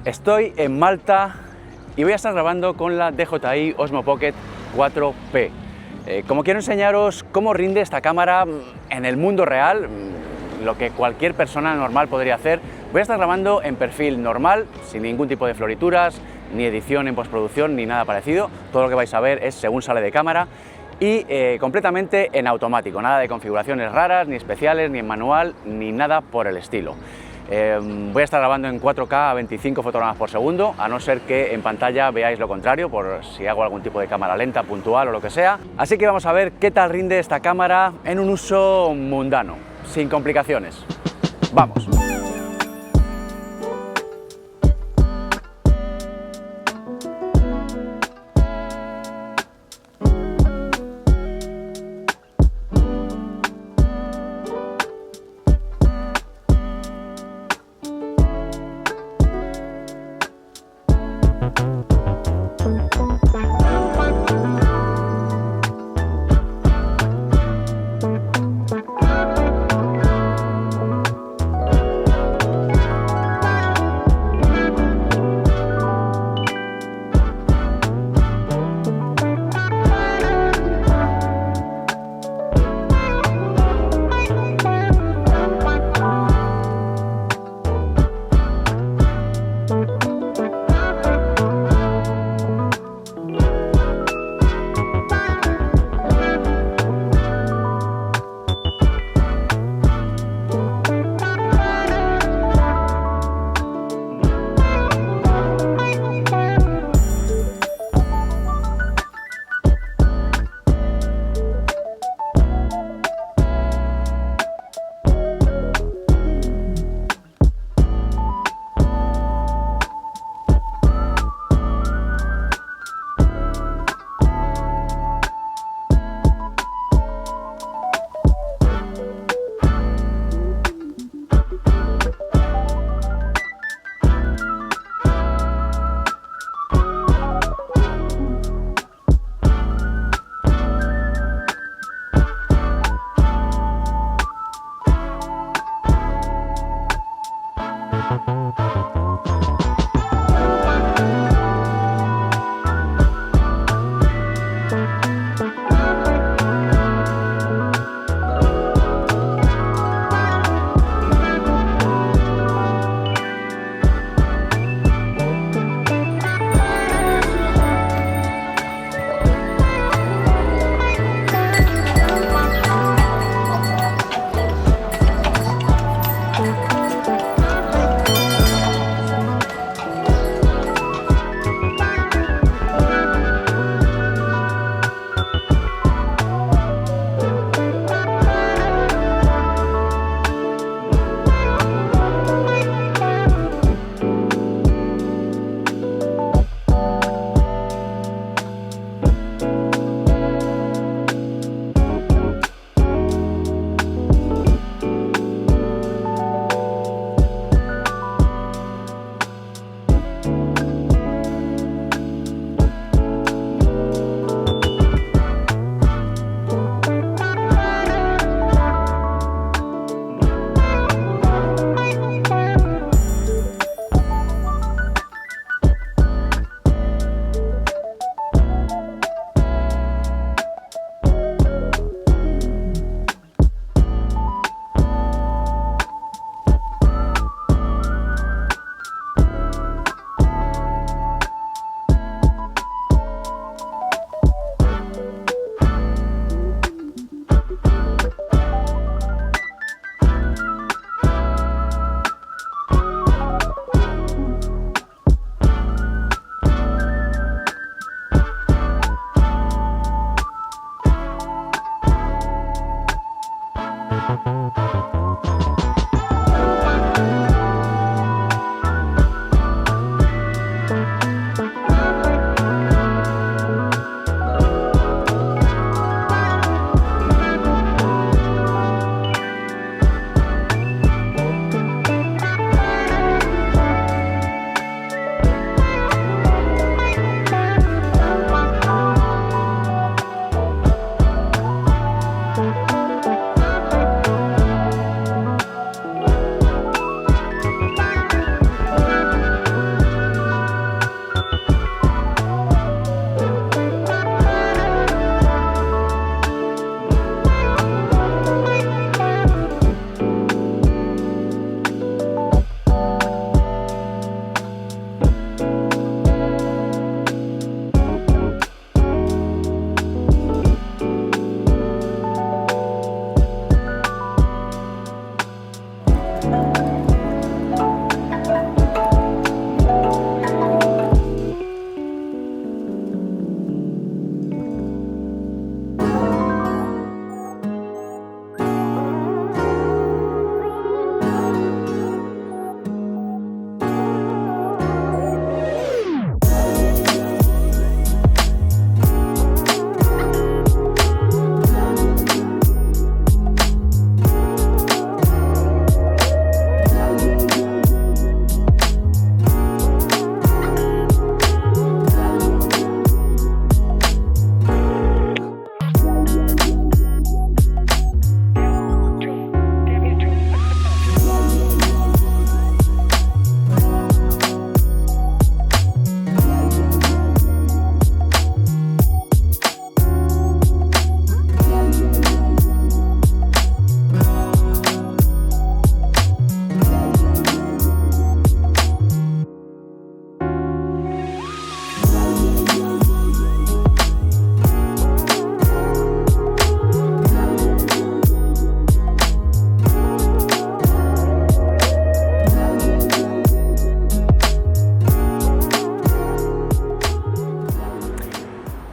Estoy en Malta y voy a estar grabando con la DJI Osmo Pocket 4P. Como quiero enseñaros cómo rinde esta cámara en el mundo real, lo que cualquier persona normal podría hacer, voy a estar grabando en perfil normal, sin ningún tipo de florituras, ni edición en postproducción, ni nada parecido. Todo lo que vais a ver es según sale de cámara y completamente en automático, nada de configuraciones raras, ni especiales, ni en manual, ni nada por el estilo. Voy a estar grabando en 4K a 25 fotogramas por segundo, a no ser que en pantalla veáis lo contrario, por si hago algún tipo de cámara lenta, puntual o lo que sea. Así que vamos a ver qué tal rinde esta cámara en un uso mundano, sin complicaciones. ¡Vamos!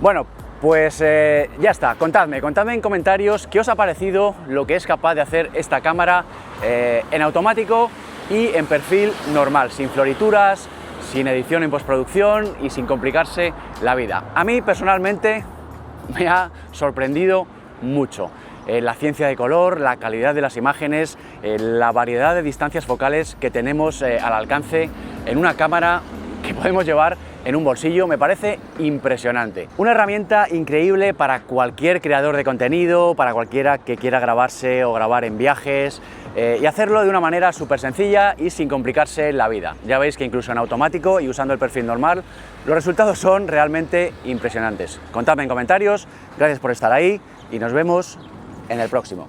Bueno, pues ya está, contadme en comentarios qué os ha parecido lo que es capaz de hacer esta cámara en automático y en perfil normal, sin florituras, sin edición en postproducción y sin complicarse la vida. A mí personalmente me ha sorprendido mucho. La ciencia de color, la calidad de las imágenes, la variedad de distancias focales que tenemos al alcance en una cámara que podemos llevar en un bolsillo, me parece impresionante. Una herramienta increíble para cualquier creador de contenido, para cualquiera que quiera grabarse o grabar en viajes y hacerlo de una manera súper sencilla y sin complicarse la vida. Ya veis que incluso en automático y usando el perfil normal, los resultados son realmente impresionantes. Contadme en comentarios, gracias por estar ahí y nos vemos en el próximo.